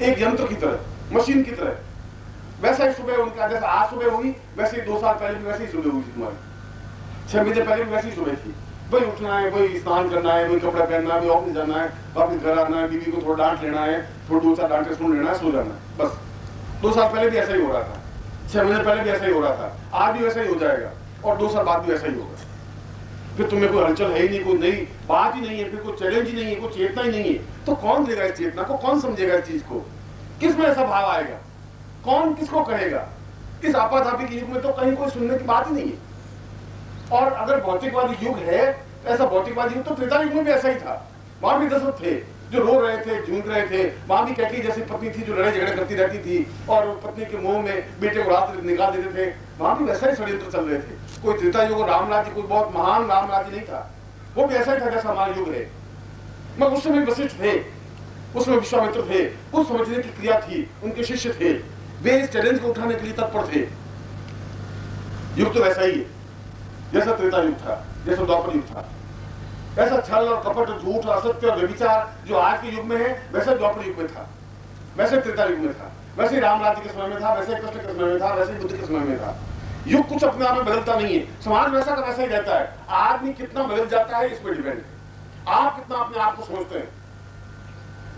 एक यंत्र की तरह, मशीन की तरह। वैसा ही सुबह उनका, जैसा आज सुबह हुई वैसे ही 2 साल पहले भी वैसे ही सुबह हुई थी तुम्हारी, 6 महीने पहले भी वैसी ही सुबह थी। वही उठना है, वही स्नान करना है, वही कपड़ा पहनना है, वही ऑफिस जाना है, वापस घर आना है, बीवी को थोड़ा डांट लेना है, थोड़ा 2-4 डांटे सुन लेना है, सो जाना है, बस। 2 साल पहले भी ऐसा ही हो रहा था, 6 महीने पहले भी ऐसा ही हो रहा था, आज भी वैसा ही हो जाएगा और 2 साल बाद भी ऐसा ही होगा। फिर तुम्हें कोई हलचल है ही नहीं, कोई नई बात ही नहीं है, फिर कोई चैलेंज ही नहीं है, कोई चेतना ही नहीं है, तो कौन देगा इस चेतना को, कौन समझेगा इस चीज को, किस में ऐसा भाव आएगा, कौन किसको कहेगा। इस आपाधापी के युग में तो कहीं कोई सुनने की बात ही नहीं है। और अगर भौतिकवादी युग है, ऐसा भौतिकवादी युग तो त्रेता युग में भी ऐसा ही था। वहां भी दशरथ थे जो रो रहे थे, झूम रहे थे, वहां भी कैकई जैसी पत्नी थी जो लड़ाई झगड़े करती रहती थी और पत्नी के मुंह में बेटे को रात निकाल देते थे, वहां भी वैसा ही षड्यंत्र चल रहे थे। कोई त्रेता युग राम राज्य कोई बहुत महान राम राज्य नहीं था, वो भी ऐसा ही था जैसा हमारा युग है। मगर उस समय वशिष्ठ थे, उसमें विश्वामित्र थे, कुछ समझने की क्रिया थी, उनके शिष्य थे, वे इस चैलेंज को उठाने के लिए तत्पर थे। युग तो वैसा ही है जैसा त्रेता युग था, जैसा द्वापर युग था। ऐसा छल और कपट, झूठ, असत्य और व्यभिचार जो आज के युग में है, वैसे द्वापर युग में था, वैसे त्रेता युग में था, वैसे राम राज्य के समय में था, वैसे कृष्ण के समय में था, वैसे बुद्ध के समय में था। युग कुछ अपने आप में बदलता नहीं है, समाज वैसा का वैसा ही रहता है। आदमी कितना बदल जाता है इस पर डिपेंड है, आप कितना अपने आप को समझते हैं।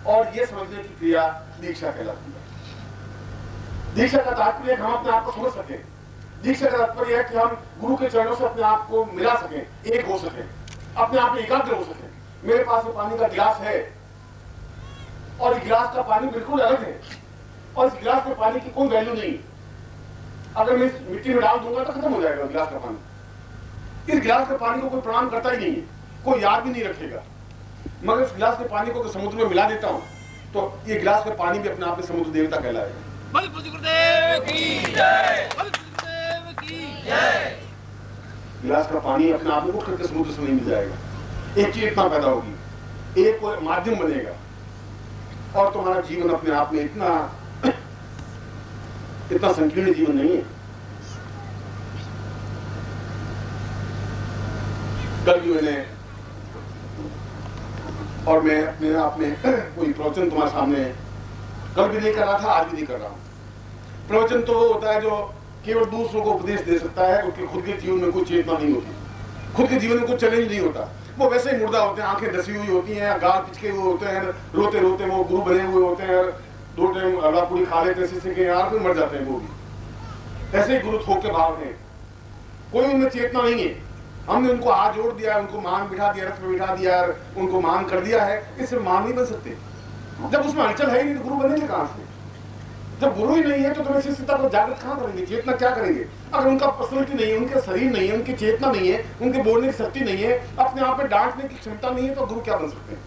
और ये समझने की क्रिया दीक्षा कहलाती है। दीक्षा का तात्पर्य हम अपने आप को समझ सके, दीक्षा का तात्पर्य है कि हम गुरु के चरणों से अपने आप को मिला सके, एक हो सके, अपने आप में एकाग्र हो सके। मेरे पास में पानी का गिलास है और इस गिलास का पानी बिल्कुल अलग है और इस गिलास में पानी की कोई वैल्यू नहीं। अगर मैं इस मिट्टी में डाल दूंगा तो खत्म हो जाएगा गिलास का पानी। इस गिलास के पानी को कोई प्रणाम करता ही नहीं है, कोई याद भी नहीं रखेगा। मगर इस गिलास के पानी को समुद्र में मिला देता हूं तो ये गिलास का पानी भी अपने आप में समुद्र देवता कहलाएगा। गिलास का पानी अपने आप में उठ करके समुद्र से नहीं मिल जाएगा, एक चेतना पैदा होगी, एक कोई माध्यम बनेगा और तुम्हारा जीवन अपने आप में इतना संकीर्ण जीवन नहीं है। कल भी मैंने और मैं अपने आप में कोई प्रवचन तुम्हारे सामने कल भी नहीं कर रहा था, आज भी नहीं कर रहा हूं। प्रवचन तो वो होता है जो केवल दूसरों को उपदेश दे सकता है, उसके खुद के जीवन में कोई चेतना नहीं होती, खुद के जीवन में कोई चैलेंज नहीं होता। वो वैसे ही मुर्दा होते हैं, आंखें धसी हुई होती हैं, गाल पिचके हुए होते हैं, रोते रोते वो गुरु बने हुए होते हैं, 2 टाइम हलवा पूरी खा लेते हैं, के यार मर जाते हैं वो भी। ऐसे ही गुरु थोक के भाव हैं, कोई उनमें चेतना नहीं है। हमने उनको हाथ जोड़ दिया, उनको मान बिठा दिया, रथ में बिठा दिया, उनको मान कर दिया है, इससे मान नहीं बन सकते। जब उसमें हलचल है ही नहीं तो गुरु बनेंगे कहां से? जब गुरु ही नहीं है तो तुम शिष्यता को जागृत कहां करेंगे, चेतना क्या करेंगे? अगर उनका पर्सनलिटी नहीं है, उनका शरीर नहीं है, उनकी चेतना नहीं है, उनके बोलने की शक्ति नहीं है, अपने आप में डांटने की क्षमता नहीं है, तो गुरु क्या बन सकते हैं?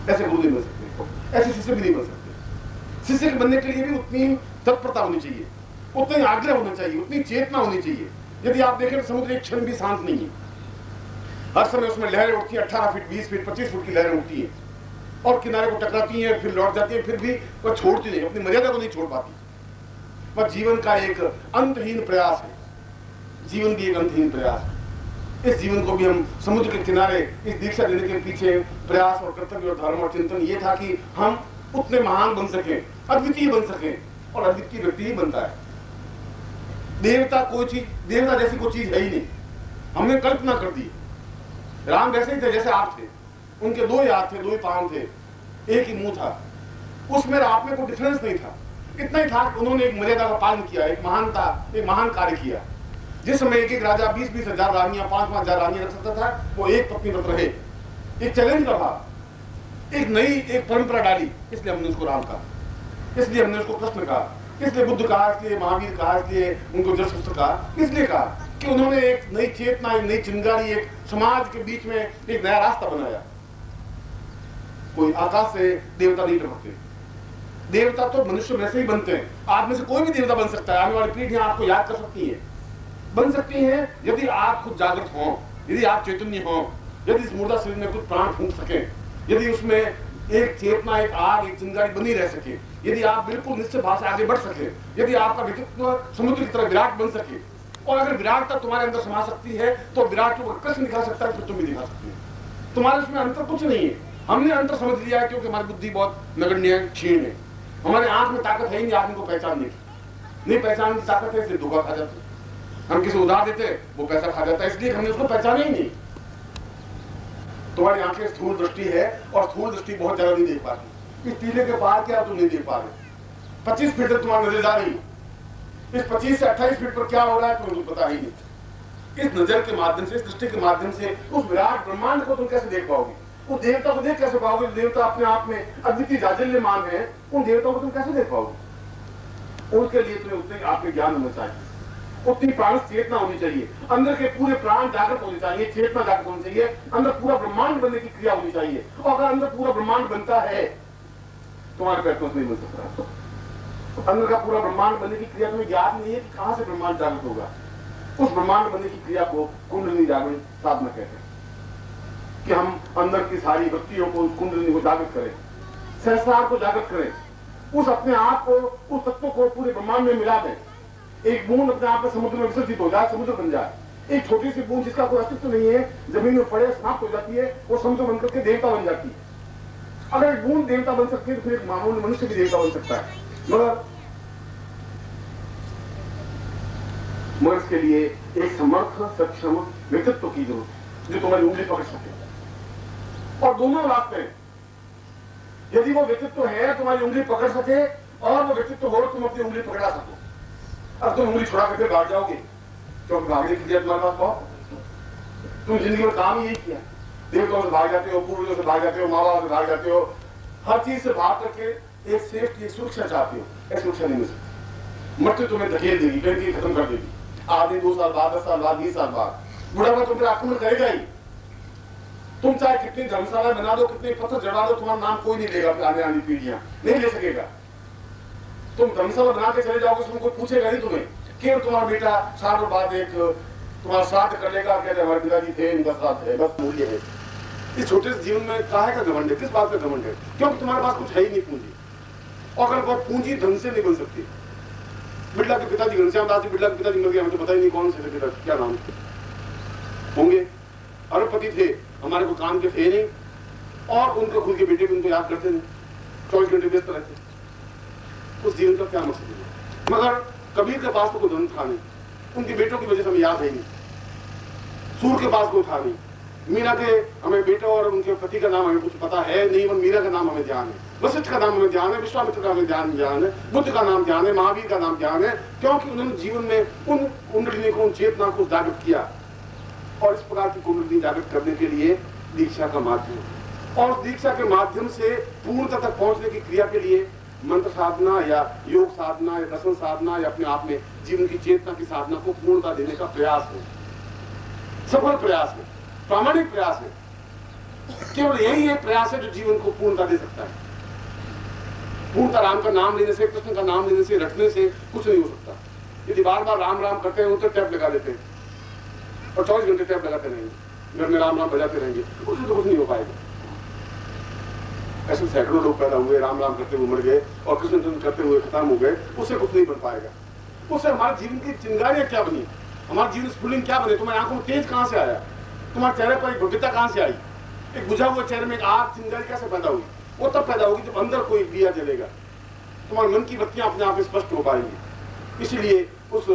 ऐसे गुरु नहीं बन सकते, ऐसे शिष्य भी नहीं बन सकते। शिष्य बनने के लिए भी उतनी तत्परता होनी चाहिए, उतना आग्रह होना चाहिए, उतनी चेतना होनी चाहिए। यदि आप देखें समुद्र एक क्षण भी शांत नहीं है, हर समय उसमें लहरें उठती है, 18 फीट, 20 फीट, 25 फुट की लहरें उठती है और किनारे को टकराती है, फिर लौट जाती है, फिर भी वह छोड़ती नहीं, अपनी मर्यादा को नहीं छोड़ पाती। वह जीवन का एक अंतहीन प्रयास है, जीवन भी एक अंतहीन प्रयास है। इस जीवन को भी हम समुद्र के किनारे इस दीक्षा देने के पीछे प्रयास और कर्तव्य और धर्म और चिंतन ये था कि हम उतने महान बन सके, अद्वितीय बन सके, और अद्वितीय व्यक्ति ही बनता है। देवता कोई चीज, देवता जैसी कोई चीज है ही नहीं, हमने कल्पना कर दी। राम वैसे ही थे जैसे आप थे, उनके 2 ही हाथ थे, 2 ही पांव थे, एक ही मुंह था, उसमें आप में कोई डिफरेंस नहीं था। इतना ही था कि उन्होंने एक मर्यादा का पालन किया, एक महान कार्य किया। जिस समय एक राजा 20-20 हजार रानियां, 5-5 हजार रानियां रख सकता था, वो एक पत्नी व्रत रहे। एक चैलेंज का भाव, एक नई एक परंपरा डाली, इसलिए हमने उसको राम कहा, इसलिए हमने उसको कृष्ण कहा, इसलिए बुद्ध कहा, इसलिए महावीर कहा, इसलिए उनको जरथुस्त्र कहा। इसलिए कहा कि उन्होंने एक नई चेतना, एक नई चिंगारी, एक समाज के बीच में एक नया रास्ता बनाया। कोई आकाश से देवता नहीं टपकते, देवता तो मनुष्य वैसे ही बनते हैं। आप में से कोई भी देवता बन सकता है, आने वाली पीढ़ियां आपको याद कर सकती है, बन सकती हैं, यदि आप खुद जागृत हों, यदि आप चैतन्य हों, यदि इस मुर्दा शरीर में कुछ प्राण फूंक सके, यदि उसमें एक चेतना, एक आग, एक चिंगारी बनी रह सके, यदि आप बिल्कुल निश्चित भाव से आगे बढ़ सके, यदि आपका व्यक्तित्व समुद्र की तरह विराट बन सके, और अगर विराटता तुम्हारे अंदर समा सकती है तो विराट को कृष्ण दिखा सकता है, फिर तुम भी दिखा सकते हो। तुम्हारे उसमें अंतर कुछ नहीं है। हमने अंतर समझ लिया है क्योंकि हमारी बुद्धि बहुत नगण्य है, क्षीण है। हमारे आंख में ताकत है ही नहीं आदमी को पहचानने की, नहीं पहचानने की ताकत है, इसलिए धोखा खा जाते। हम किसी उधार देते वो पैसा खा जाता है, इसलिए हमने उसको पहचाना ही नहीं। तुम्हारी आंखें स्थूल दृष्टि है और स्थूल दृष्टि बहुत ज्यादा नहीं देख पाती। इस टीले के बाहर क्या तुम नहीं देख पा रहे। 25 फीट तक तुम्हारी नजर जा रही है, इस 25 से 28 फीट पर क्या हो रहा है तुम्हें तो पता ही नहीं। इस नजर के माध्यम से, इस दृष्टि के माध्यम से उस विराट ब्रह्मांड को तुम कैसे देख पाओगे? उस देवता को देख कैसे पाओगे? देवता अपने आप में अद्वितीय जाजल्यमान है, उन देवताओं को तुम कैसे देख पाओगे? उसके लिए तुम्हें उतने आपके ज्ञान होना चाहिए, उतनी प्राण चेतना होनी चाहिए, अंदर के पूरे प्राण जागृत होने चाहिए, चेतना जागृत होनी चाहिए, अंदर पूरा ब्रह्मांड बनने की क्रिया होनी चाहिए। और अगर अंदर पूरा ब्रह्मांड बनता है तुम्हारे पैर तो नहीं बन सकता। अंदर का पूरा ब्रह्मांड बनने की क्रिया तुम्हें ज्ञात नहीं है कि कहां से ब्रह्मांड जागृत होगा। उस ब्रह्मांड बनने की क्रिया को कुंडलिनी जागरण साधना कहते हैं, कि हम अंदर की सारी वृत्तियों को, कुंडलिनी को जागृत करें, सहस्रार को जागृत करें, उस अपने आप को, उस तत्व को पूरे ब्रह्मांड में मिला दें। एक बूंद अपने आप में समुद्र में विसर्जित हो जाए, समुद्र बन जाए। एक छोटी सी बूंद जिसका कोई अस्तित्व नहीं है, जमीन में पड़े समाप्त हो जाती है, वो समुद्र बनकर के देवता बन जाती है। अगर एक बूंद देवता बन सकती है तो फिर एक मामूली मनुष्य भी देवता बन सकता है। मगर इसके लिए एक समर्थ सक्षम व्यक्तित्व की जरूरत है जो तुम्हारी उंगली पकड़ सके। और दोनों रास्ते हैं, यदि वो व्यक्तित्व है तुम्हारी उंगली पकड़ सके और वो व्यक्तित्व हो तुम अपनी उंगली पकड़ा सको। अब तुम उंगली छुड़ा करके भाग जाओगे क्योंकि भागने की क्रिया तुम्हारे पास बहुत। तुम जिंदगी में काम यही किया, देवताओं से भाग जाते हो, पूर्वजों से भाग जाते हो, माँ बाप से भाग जाते हो, हर चीज से भाग करके एक सेफ्टी, एक सुरक्षा चाहते हो। ऐसी सुरक्षा नहीं मिल सकती। मृत्यु तुम्हें धकेल देगी, कहीं खत्म कर देगी। आधे 2 साल बाद, 10 साल बाद, 20 साल बाद बुढ़ापा तुम पर आक्रमण करेगा ही। तुम चाहे कितनी धर्मशाला बना दो, कितने पत्थर जड़ा दो, तुम्हारा नाम कोई नहीं लेगा। आने वाली पीढ़ियां नहीं ले सकेगा। तुम धर्मशाला बना के चले जाओगे, उसमें कोई पूछेगा नहीं तुम्हें। केवल तुम्हारा बेटा साल बाद एक तुम्हारा श्राद्ध कर लेगा, कहते हमारे पिताजी थे, इनका श्राद्ध है, बस मूल्य है। इस छोटे से जीवन में काहे का घमंड है? किस बात का घमंड है? क्योंकि तुम्हारे पास कुछ है ही नहीं पूंजी। और अगर वो पूंजी ढंग से नहीं बन सकती। बिरला के पिताजी घनश्याम दास जी, बिरला के पिताजी मर गए, हमें तो पता ही नहीं कौन से थे पिताजी, क्या नाम होंगे। अरबपति थे, हमारे को काम के थे नहीं, और उनके खुद के बेटे भी उनको याद करते नहीं, 24 घंटे व्यस्त रहते। उस जीवन का क्या मकसद है? मगर कबीर के पास तो कोई धन था नहीं, उनके बेटों की वजह से हमें याद है नहीं। सूर के पास कोई था नहीं, मीरा के हमें बेटा और उनके पति का नाम हमें कुछ पता है नहीं, और मीरा का नाम हमें ध्यान है, वशिष्ठ का नाम हमें ध्यान है, विश्वामित्र का हमें ध्यान है, बुद्ध का नाम ध्यान है, महावीर का नाम ध्यान है, क्योंकि उन्होंने जीवन में उन कुंडलिनी को, उन चेतना को जागृत किया। और इस प्रकार की कुंडलिनी जागृत करने के लिए दीक्षा का माध्यम, और दीक्षा के माध्यम से पूर्णता तक पहुंचने की क्रिया के लिए मंत्र साधना या योग साधना या दर्शन साधना या अपने आप में जीवन की चेतना की साधना को पूर्णता देने का प्रयास है, सफल प्रयास है, प्रामाणिक प्रयास है। केवल यही एक प्रयास है जो जीवन को पूर्णता दे सकता है। पूर्णता राम का नाम लेने से, कृष्ण का नाम लेने से, रटने से कुछ नहीं हो सकता। यदि बार बार राम राम करते हैं तो टैप लगा देते हैं और 24 घंटे टैप लगाते रहेंगे, घर में राम राम बजाते रहेंगे, उससे तो कुछ नहीं हो पाएगा। ऐसे सैकड़ों लोग पैदा हुए, राम राम करते हुए मर गए और कृष्ण चंद्र करते हुए खत्म हो गए, उससे कुछ नहीं बन पाएगा। उससे हमारे जीवन की चिंगारियां क्या बनी, हमारे जीवन स्फुलिंग क्या बने, तुम्हारी आंखों में तेज कहां से आया, तुम्हारे चेहरे पर एक भव्यता कहां से आई, एक बुझा हुआ चेहरे में एक आग चिंगारी कैसे पैदा हुई? वो तब पैदा होगी जब अंदर कोई दिया जलेगा, तुम्हारे मन की बत्तियां अपने आप स्पष्ट हो पाएंगी। इसीलिए उस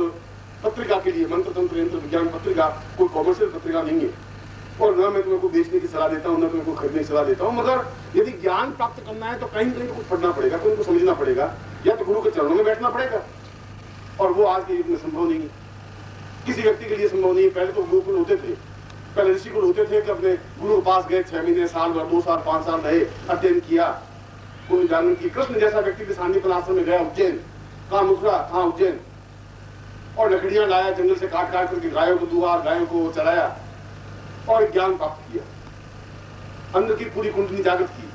पत्रिका के लिए, मंत्र तंत्र यंत्र विज्ञान पत्रिका कोई कॉमर्शियल पत्रिका नहीं है, और न मैं तुम्हें को बेचने की सलाह देता हूँ, न तुम्हें को खरीदने की सलाह देता हूँ। मगर यदि ज्ञान प्राप्त करना है तो कहीं कहीं तो कुछ पढ़ना पड़ेगा, कहीं को समझना पड़ेगा, या तो गुरु के चरणों में बैठना पड़ेगा, और वो आज के युग में संभव नहीं है, किसी व्यक्ति के लिए संभव नहीं है। पहले तो गुरुकुल होते थे, पहले ऋषिकुल होते थे कि अपने गुरु के पास गए, 6 महीने, साल भर, 2 साल, 5 साल रहे, अध्ययन किया, कोई जानन की। कृष्ण जैसा व्यक्ति भी सांदीपन आश्रम में गया, उज्जैन, कहाँ मथुरा, कहाँ उज्जैन, और लकड़ियां लाया, जंगल से काट काट करके गायों को दुआ, गायों को चलाया और ज्ञान प्राप्त किया, अंदर की पूरी कुंडली जागृत की,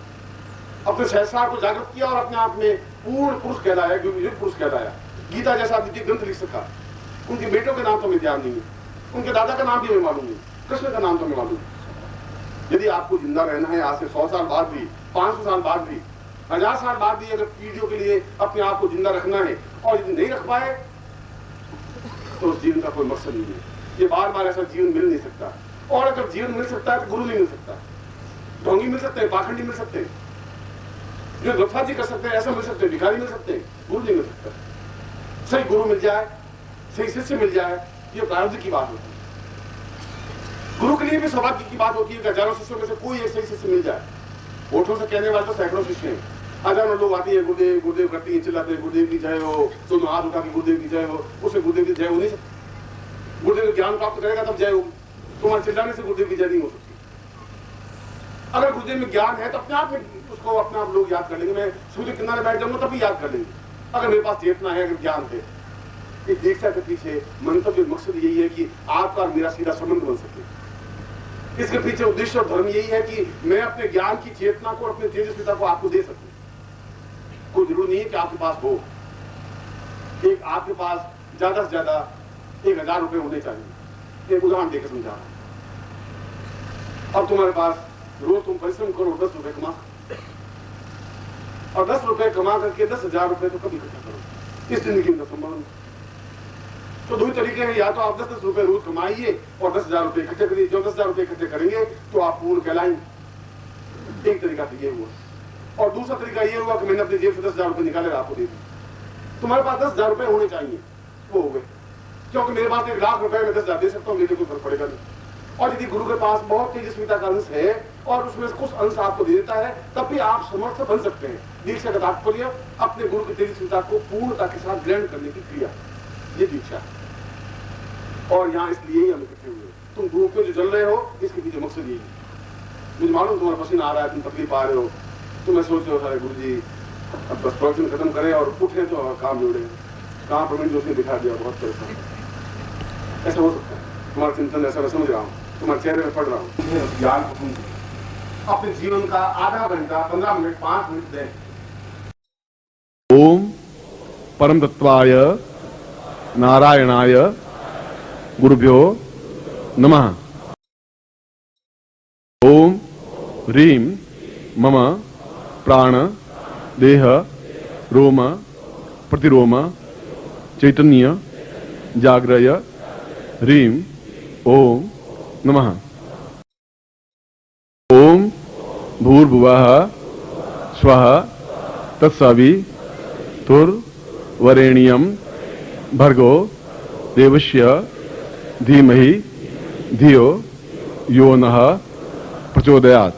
अपने सहस्रार को जागृत किया और अपने आप में पूर्ण पुरुष कहलाया, युग पुरुष कहलाया। गीता जैसा द्वितीय ग्रंथ लिख सका। उनके बेटों के नाम तो हमें ध्यान नहीं है, उनके दादा का नाम भी हमें मालूम नहीं, कृष्ण का नाम तो हमें मालूम है। यदि आपको जिंदा रहना है आज से 100 साल बाद भी, 500 साल बाद भी, 1000 साल बाद भी, अगर पीढ़ियों के लिए अपने आप को जिंदा रखना है और यदि नहीं रख पाए तो उस जीवन का कोई मकसद नहीं है। ये बार बार ऐसा जीवन मिल नहीं सकता, और अगर जीवन मिल सकता है तो गुरु नहीं मिल सकता। ढोंगी मिल सकते हैं, पाखंडी मिल सकते हैं, जो लफाजी कर सकते हैं ऐसा मिल सकते हैं, भिखारी मिल सकते हैं, गुरु नहीं मिल सकता। सही गुरु मिल जाए, सही शिष्य मिल जाए, ये प्रारब्ध की बात होती है। गुरु के लिए भी सौभाग्य की बात होती है कि हजारों शिष्यों में से कोई एक सही शिष्य मिल जाए। होठों से कहने वाले तो सैकड़ों शिष्य हैं, हजारों लोग आते हैं, गुरुदेव गुरुदेव करती है, चिल्लाते हैं गुरुदेव की जय हो, दोनों हाथ उठा के गुरुदेव की जय हो, उसे गुरुदेव की जय हो नहीं सकती। गुरुदेव ज्ञान प्राप्त करेगा तब जय होगी, तुम्हारे चिल्लाने से गुरुदेव की जय नहीं हो सकती। अगर गुरुदेव में ज्ञान है तो अपने आप में उसको अपने आप लोग याद कर लेंगे। मैं सूर्य किनारे बैठ जाऊंगा तब भी याद कर लेंगे, अगर मेरे पास चेतना है, अगर ज्ञान है। इस दीक्षा के पीछे मंतव्य मकसद यही है कि आपका और मेरा सीधा संबंध बन सके। इसके पीछे उद्देश्य और धर्म यही है कि मैं अपने ज्ञान की चेतना को, अपने तेजस्विता को आपको दे सकूं। कोई जरूरी नहीं है कि आपके पास हो, एक आपके पास ज्यादा से ज्यादा 1000 रुपए होने चाहिए। एक उदाहरण देकर समझा रहा हूं। अब तुम्हारे पास रोज तुम परिश्रम करो, 10 रुपए कमा, और 10 रुपए कमा करके 10,000 रुपए तो कभी इकट्ठा करो, इस जिंदगी में संभव नहीं। तो दो ही तरीके हैं, या तो आप 10-10 रुपए रोज कमाइए और 10,000 रुपए इकट्ठे करिए। जो 10,000 रुपए इकट्ठे करेंगे तो आप पूर्ण कहलाएंगे। एक तरीका तो ये हुआ, और दूसरा तरीका ये हुआ कि मैंने अपनी जेब से 10,000 रुपए निकाले, आपको दे दिए। तुम्हारे पास 10,000 रुपए होने चाहिए, वो हो गए, क्योंकि मेरे पास 1,00,000 रुपए में 10,000 दे सकता हूँ, लेकिन कोई फर्क पड़ेगा नहीं। और यदि गुरु के पास बहुत तेजस्विता का अंश है और उसमें कुछ अंश आपको दे देता है, तब भी आप समर्थ बन सकते हैं। दीक्षा का तात्पर्य अपने गुरु की तेजस्विता को पूर्णता के साथ ग्रहण करने की क्रिया, ये दीक्षा है। और यहाँ इसलिए ही हम इकट्ठे हुए। तुम धूप में जो जल रहे हो, इसके पीछे मकसद यही है। मुझे मालूम तुम्हारा पसीना आ रहा है, तुम तकलीफ आ रहे हो, तुम मैं सोच रहे हो सारे गुरु जी अब बस प्रवचन खत्म करें और उठे तो काम जोड़े। कहाँ प्रवीण जोशी दिखा दिया, बहुत परेशान। ऐसा हो सकता है, तुम्हारा चिंतन ऐसा मैं समझ रहा हूँ, तुम्हारे चेहरे में पढ़ रहा हूँ। ज्ञान को सुन अपने जीवन का आधा घंटा, 15 मिनट, 5 मिनट दें। ओम परम तत्वाय नारायणाय गुरुभ्यो नमः। ओम ह्रीं मम प्राण देह रोम प्रतिरोम चैतन्य जाग्रय ह्रीं ओम नमः। ओम भूर्भुवः स्वः तत्सवितुर्वरेण्यं भर्गो देवस्य धीमहि धियो यो नः प्रचोदयात्।